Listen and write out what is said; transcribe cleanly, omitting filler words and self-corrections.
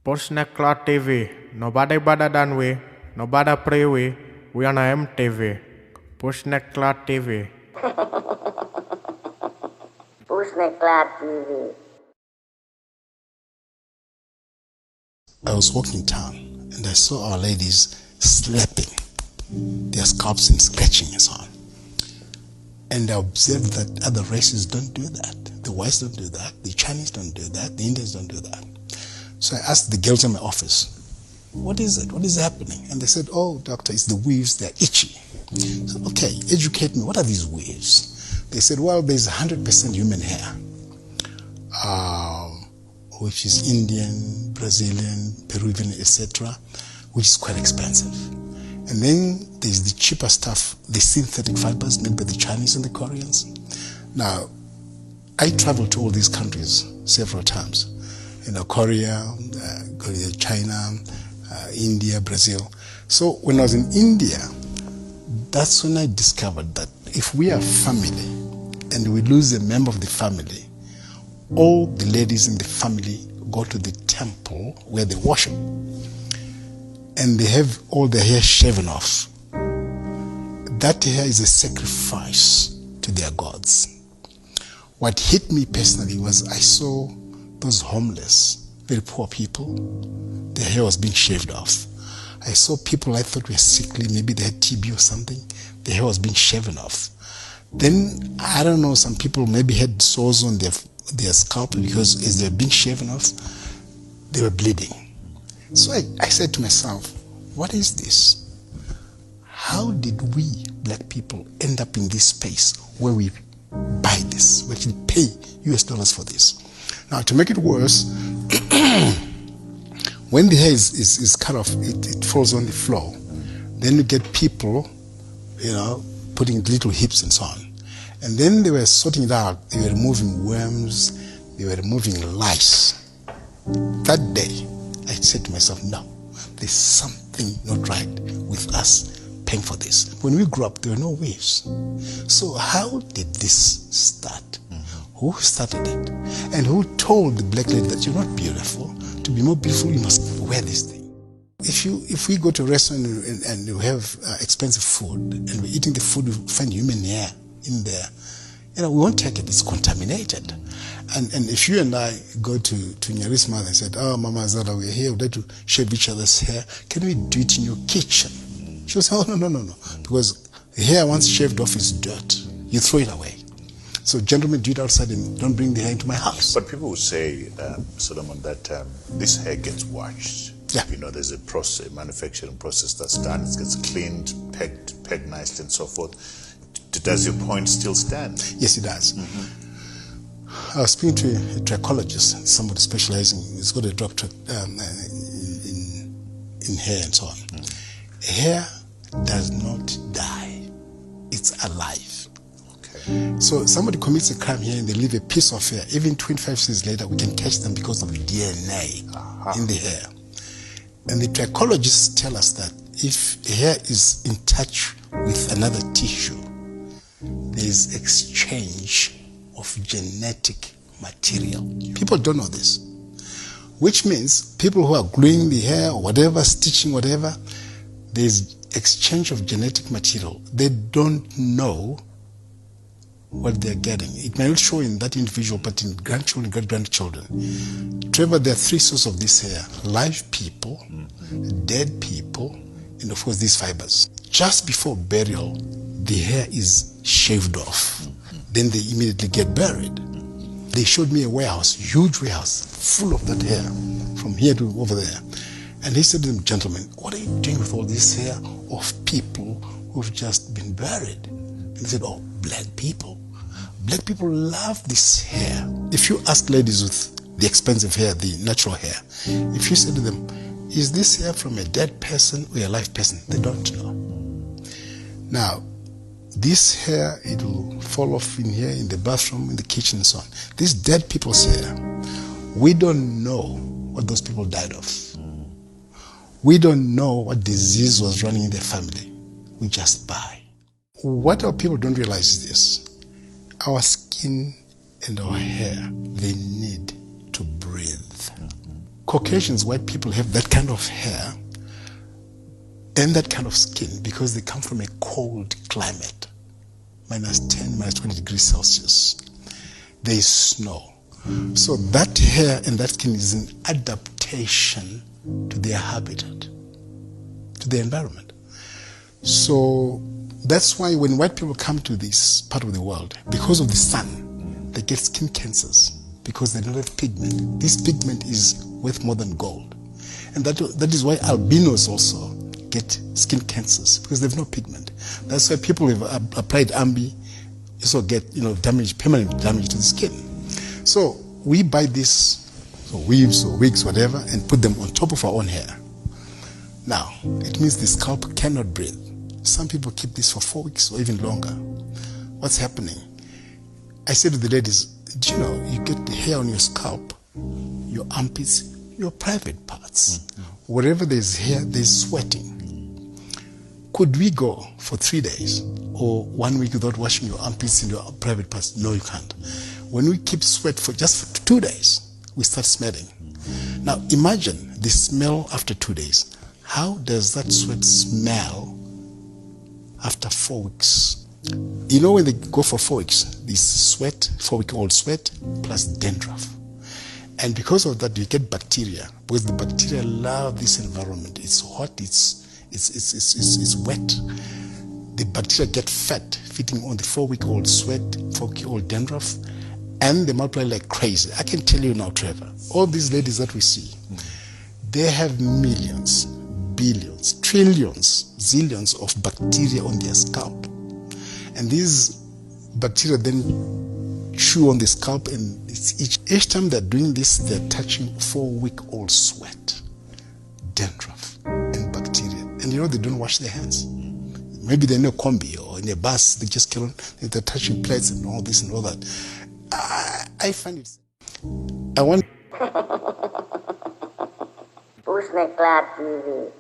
PussNekk Cl TV. Nobody better than nobody pray we on MTV. PussNekk Cl TV. PussNekk Cl TV. I was walking in town and I saw our ladies slapping their scalps and scratching and so on. And I observed that other races don't do that. The whites don't do that. The Chinese don't do that. The Indians don't do that. So I asked the girls in my office, what is it? What is happening? And they said, oh, doctor, it's the weaves. They're itchy. I said, okay, educate me. What are these weaves? They said, well, there's 100% human hair, which is Indian, Brazilian, Peruvian, etc., which is quite expensive. And then there's the cheaper stuff, the synthetic fibers made by the Chinese and the Koreans. Now, I traveled to all these countries several times. Korea, China, India, Brazil. So when I was in India, that's when I discovered that if we are family and we lose a member of the family, all the ladies in the family go to the temple where they worship. And they have all their hair shaven off. That hair is a sacrifice to their gods. What hit me personally was I saw those homeless, very poor people, their hair was being shaved off. I saw people I thought were sickly, maybe they had TB or something, their hair was being shaven off. Then, I don't know, some people maybe had sores on their scalp because as they were being shaven off, they were bleeding. So I said to myself, what is this? How did we, black people, end up in this space where we buy this, we actually pay US dollars for this? Now, to make it worse, when the hair is cut off, it falls on the floor. Then you get people, putting little hips and so on. And then they were sorting it out. They were removing worms. They were removing lice. That day, I said to myself, no, there's something not right with us paying for this. When we grew up, there were no waves. So how did this start? Who started it? And who told the black lady that you're not beautiful? To be more beautiful, you must wear this thing. If we go to a restaurant and you have expensive food, and we're eating the food, we find human hair in there, we won't take it, it's contaminated. And if you and I go to Nyari's mother and said, oh, Mama Zara, we're here, we'd like to shave each other's hair, can we do it in your kitchen? She'll say, oh, no, because the hair once shaved off is dirt. You throw it away. So gentlemen, do it outside and don't bring the hair into my house. But people will say, Solomon, that this hair gets washed. Yeah. There's a process, manufacturing process that's done. It gets cleaned, pegged nicely and so forth. Does your point still stand? Yes, it does. I was speaking to a trichologist, somebody specializing, he's got a doctorate in hair and so on. Hair does not die. It's alive. Okay. So somebody commits a crime here and they leave a piece of hair. Even 25 years later, we can catch them because of DNA in the hair. And the trichologists tell us that if hair is in touch with another tissue, there is exchange of genetic material. People don't know this. Which means people who are gluing the hair or whatever, stitching whatever, there's exchange of genetic material. They don't know what they're getting. It may not show in that individual, but in grandchildren, great-grandchildren. Trevor, there are three sources of this hair: live people, dead people, and of course these fibers. Just before burial, the hair is shaved off. Then they immediately get buried. They showed me a warehouse, huge warehouse, full of that hair, from here to over there. And he said to them, gentlemen, what are you doing with all this hair of people who've just been buried? And he said, oh, black people. Black people love this hair. If you ask ladies with the expensive hair, the natural hair, if you say to them, is this hair from a dead person or a live person? They don't know. Now, this hair, it will fall off in here, in the bathroom, in the kitchen and so on. This dead people's hair, we don't know what those people died of. We don't know what disease was running in their family. We just buy. What our people don't realize is this: our skin and our hair, they need to breathe. Caucasians, white people, have that kind of hair and that kind of skin because they come from a cold climate, -10, -20 degrees Celsius. There is snow. So that hair and that skin is an adaptation to their habitat, to their environment. So that's why when white people come to this part of the world, because of the sun, they get skin cancers because they don't have pigment. This pigment is worth more than gold. And that is why albinos also get skin cancers because they have no pigment. That's why people who have applied Ambi also get damage, permanent damage to the skin. So we buy these weaves or wigs, whatever, and put them on top of our own hair. Now, it means the scalp cannot breathe. Some people keep this for 4 weeks or even longer. What's happening? I said to the ladies, do you know, you get the hair on your scalp, your armpits, your private parts. Wherever there's hair, there's sweating. Could we go for 3 days or 1 week without washing your armpits and your private parts? No, you can't. When we keep sweat for just 2 days, we start smelling. Now imagine the smell after 2 days. How does that sweat smell after 4 weeks? You know, when they go for 4 weeks, this sweat, 4-week-old sweat, plus dandruff. And because of that, you get bacteria, because the bacteria love this environment. It's hot, it's wet. The bacteria get fat, feeding on the 4-week-old sweat, 4-week-old dandruff, and they multiply like crazy. I can tell you now, Trevor, all these ladies that we see, they have millions, billions, trillions, zillions of bacteria on their scalp. And these bacteria then chew on the scalp, and each time they're doing this, they're touching 4-week-old sweat, dandruff, and bacteria. And they don't wash their hands. Maybe they're in a combi or in a bus, they just get on, they're touching plates and all this and all that. I find it. I want. PussNekk Cl TV.